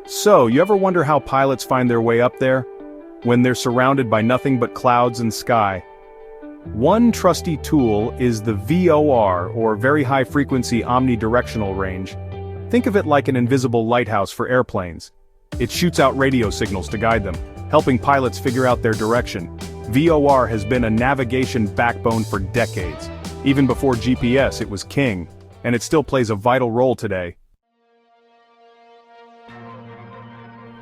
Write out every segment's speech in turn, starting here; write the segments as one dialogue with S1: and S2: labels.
S1: So, you ever wonder how pilots find their way up there? When they're surrounded by nothing but clouds and sky. One trusty tool is the VOR, or Very High Frequency Omnidirectional Range. Think of it like an invisible lighthouse for airplanes. It shoots out radio signals to guide them, helping pilots figure out their direction. VOR has been a navigation backbone for decades. Even before GPS, it was king, and it still plays a vital role today.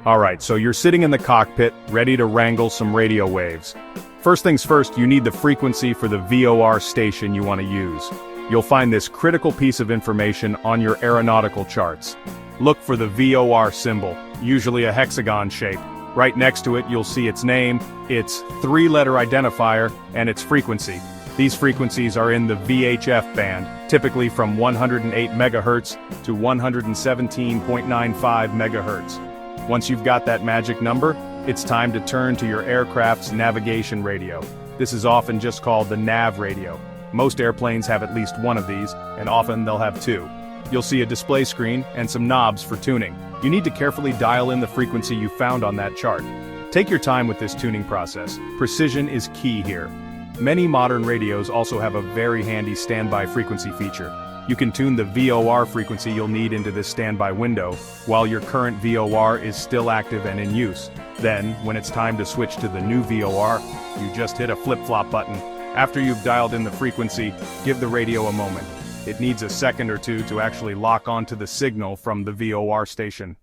S1: Alright, so you're sitting in the cockpit, ready to wrangle some radio waves. First things first, you need the frequency for the VOR station you want to use. You'll find this critical piece of information on your aeronautical charts. Look for the VOR symbol, usually a hexagon shape. Right next to it, you'll see its name, its three-letter identifier, and its frequency. These frequencies are in the VHF band, typically from 108 MHz to 117.95 MHz. Once you've got that magic number, it's time to turn to your aircraft's navigation radio. This is often just called the nav radio. Most airplanes have at least one of these, and often they'll have two. You'll see a display screen and some knobs for tuning. You need to carefully dial in the frequency you found on that chart. Take your time with this tuning process. Precision is key here. Many modern radios also have a very handy standby frequency feature. You can tune the VOR frequency you'll need into this standby window, while your current VOR is still active and in use. Then, when it's time to switch to the new VOR, you just hit a flip-flop button. After you've dialed in the frequency, give the radio a moment. It needs a second or two to actually lock onto the signal from the VOR station.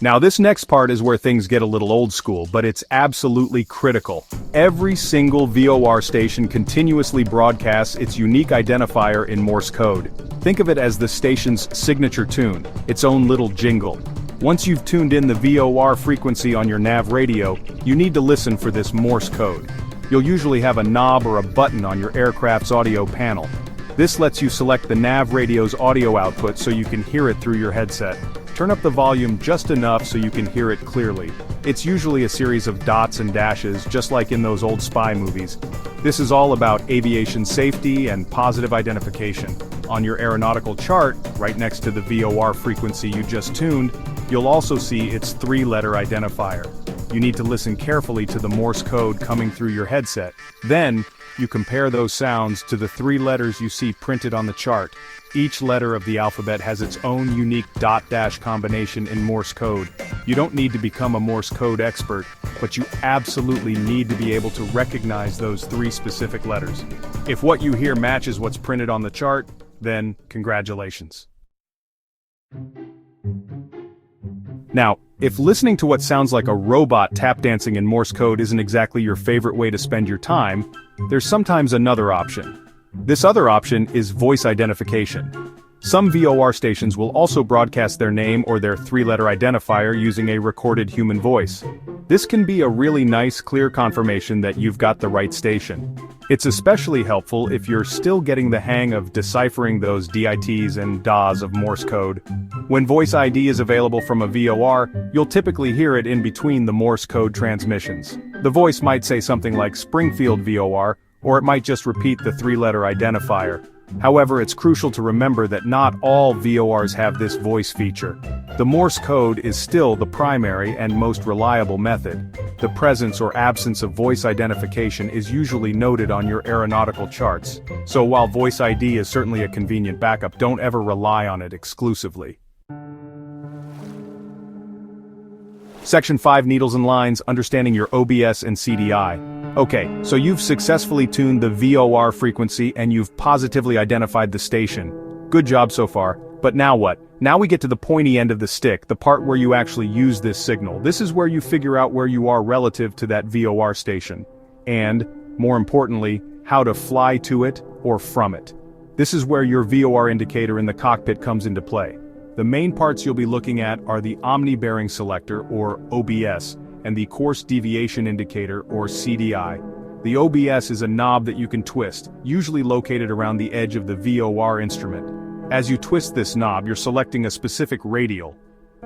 S1: Now this next part is where things get a little old school, but it's absolutely critical. Every single VOR station continuously broadcasts its unique identifier in Morse code. Think of it as the station's signature tune, its own little jingle. Once you've tuned in the VOR frequency on your nav radio, you need to listen for this Morse code. You'll usually have a knob or a button on your aircraft's audio panel. This lets you select the nav radio's audio output so you can hear it through your headset. Turn up the volume just enough so you can hear it clearly. It's usually a series of dots and dashes, just like in those old spy movies. This is all about aviation safety and positive identification. On your aeronautical chart, right next to the VOR frequency you just tuned, you'll also see its three-letter identifier. You need to listen carefully to the Morse code coming through your headset. Then, you compare those sounds to the three letters you see printed on the chart. Each letter of the alphabet has its own unique dot-dash combination in Morse code. You don't need to become a Morse code expert, but you absolutely need to be able to recognize those three specific letters. If what you hear matches what's printed on the chart, then congratulations. Now, if listening to what sounds like a robot tap dancing in Morse code isn't exactly your favorite way to spend your time, there's sometimes another option. This other option is voice identification. Some VOR stations will also broadcast their name or their three-letter identifier using a recorded human voice. This can be a really nice, clear confirmation that you've got the right station. It's especially helpful if you're still getting the hang of deciphering those DITs and DAs of Morse code. When voice ID is available from a VOR, you'll typically hear it in between the Morse code transmissions. The voice might say something like Springfield VOR, or it might just repeat the three-letter identifier. However, it's crucial to remember that not all VORs have this voice feature. The Morse code is still the primary and most reliable method. The presence or absence of voice identification is usually noted on your aeronautical charts. So while voice ID is certainly a convenient backup, don't ever rely on it exclusively. Section 5 Needles and Lines, Understanding Your OBS and CDI. Okay, so you've successfully tuned the VOR frequency and you've positively identified the station. Good job so far, but now what? Now we get to the pointy end of the stick, the part where you actually use this signal. This is where you figure out where you are relative to that VOR station. And, more importantly, how to fly to it or from it. This is where your VOR indicator in the cockpit comes into play. The main parts you'll be looking at are the Omnibearing Selector, or OBS, and the Course Deviation Indicator, or CDI. The OBS is a knob that you can twist, usually located around the edge of the VOR instrument. As you twist this knob, you're selecting a specific radial.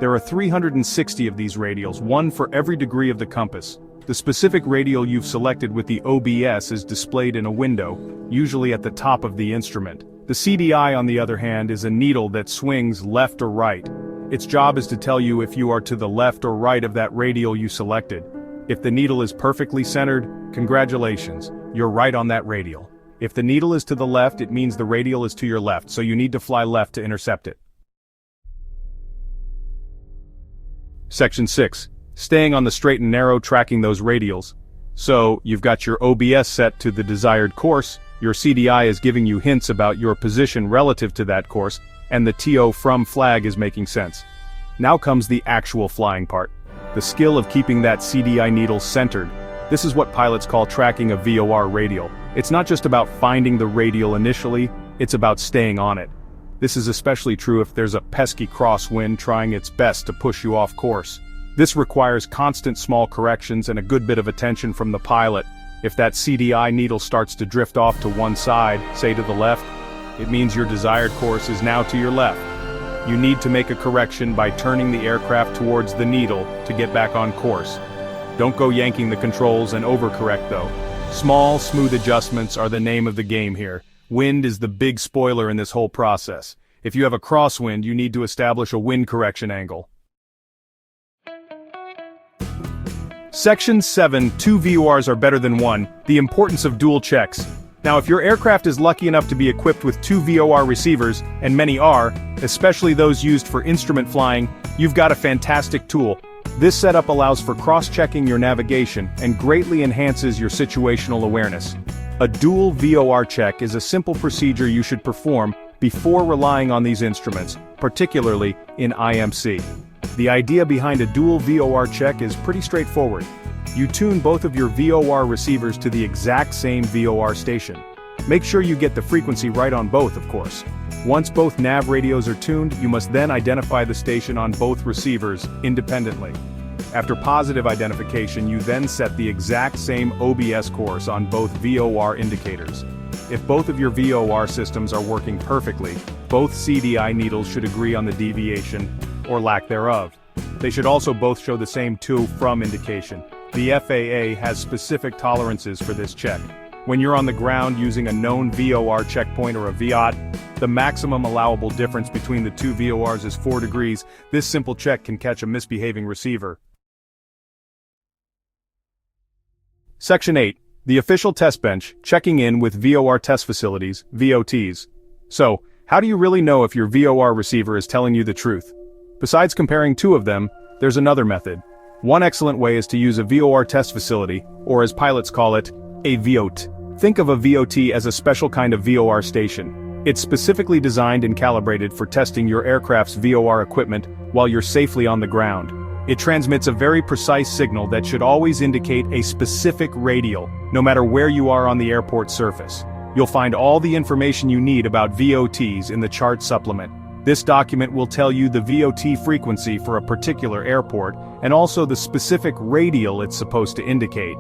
S1: There are 360 of these radials, one for every degree of the compass. The specific radial you've selected with the OBS is displayed in a window, usually at the top of the instrument. The CDI, on the other hand, is a needle that swings left or right. Its job is to tell you if you are to the left or right of that radial you selected. If the needle is perfectly centered, congratulations, you're right on that radial. If the needle is to the left, it means the radial is to your left, so you need to fly left to intercept it. Section 6. Staying on the straight and narrow, tracking those radials. So, you've got your OBS set to the desired course, your CDI is giving you hints about your position relative to that course, and the TO from flag is making sense. Now comes the actual flying part. The skill of keeping that CDI needle centered. This is what pilots call tracking a VOR radial. It's not just about finding the radial initially, it's about staying on it. This is especially true if there's a pesky crosswind trying its best to push you off course. This requires constant small corrections and a good bit of attention from the pilot. If that CDI needle starts to drift off to one side, say to the left, it means your desired course is now to your left. You need to make a correction by turning the aircraft towards the needle to get back on course. Don't go yanking the controls and overcorrect though. Small, smooth adjustments are the name of the game here. Wind is the big spoiler in this whole process. If you have a crosswind, you need to establish a wind correction angle. Section 7, 2 VORs are better than one, the importance of dual checks. Now if your aircraft is lucky enough to be equipped with 2 VOR receivers, and many are, especially those used for instrument flying, you've got a fantastic tool. This setup allows for cross-checking your navigation and greatly enhances your situational awareness. A dual VOR check is a simple procedure you should perform before relying on these instruments, particularly in IMC. The idea behind a dual VOR check is pretty straightforward. You tune both of your VOR receivers to the exact same VOR station. Make sure you get the frequency right on both, of course. Once both nav radios are tuned, you must then identify the station on both receivers independently. After positive identification, you then set the exact same OBS course on both VOR indicators. If both of your VOR systems are working perfectly, both CDI needles should agree on the deviation, or lack thereof. They should also both show the same to from indication. The FAA has specific tolerances for this check. When you're on the ground using a known VOR checkpoint or a VOT, the maximum allowable difference between the two VORs is 4 degrees. This simple check can catch a misbehaving receiver. Section 8. The official test bench, checking in with VOR test facilities, VOTs. So, how do you really know if your VOR receiver is telling you the truth? Besides comparing two of them, there's another method. One excellent way is to use a VOR test facility, or as pilots call it, a VOT. Think of a VOT as a special kind of VOR station. It's specifically designed and calibrated for testing your aircraft's VOR equipment while you're safely on the ground. It transmits a very precise signal that should always indicate a specific radial, no matter where you are on the airport surface. You'll find all the information you need about VOTs in the chart supplement. This document will tell you the VOT frequency for a particular airport, and also the specific radial it's supposed to indicate.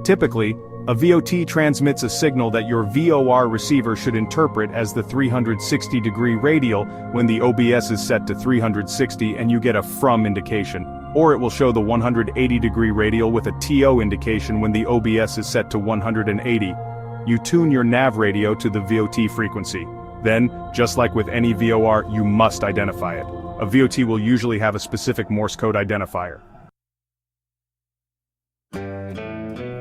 S1: Typically, a VOT transmits a signal that your VOR receiver should interpret as the 360-degree radial when the OBS is set to 360 and you get a from indication, or it will show the 180-degree radial with a TO indication when the OBS is set to 180. You tune your nav radio to the VOT frequency. Then, just like with any VOR, you must identify it. A VOT will usually have a specific Morse code identifier.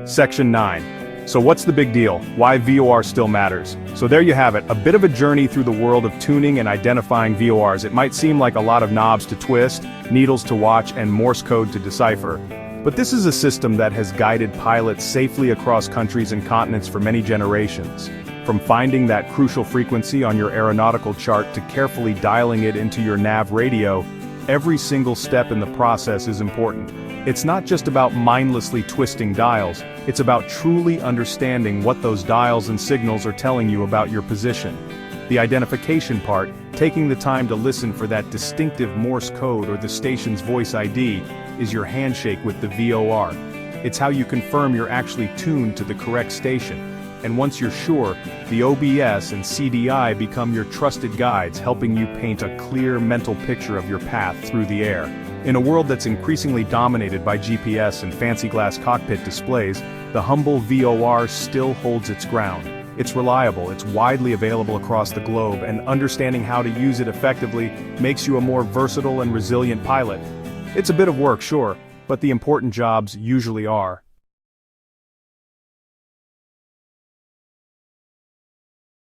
S1: Section 9. So what's the big deal? Why VOR still matters? So there you have it, a bit of a journey through the world of tuning and identifying VORs. It might seem like a lot of knobs to twist, needles to watch, and Morse code to decipher. But this is a system that has guided pilots safely across countries and continents for many generations. From finding that crucial frequency on your aeronautical chart to carefully dialing it into your nav radio, every single step in the process is important. It's not just about mindlessly twisting dials, it's about truly understanding what those dials and signals are telling you about your position. The identification part, taking the time to listen for that distinctive Morse code or the station's voice ID, is your handshake with the VOR. It's how you confirm you're actually tuned to the correct station. And once you're sure, the OBS and CDI become your trusted guides, helping you paint a clear mental picture of your path through the air. In a world that's increasingly dominated by GPS and fancy glass cockpit displays, the humble VOR still holds its ground. It's reliable, it's widely available across the globe, and understanding how to use it effectively makes you a more versatile and resilient pilot. It's a bit of work, sure, but the important jobs usually are.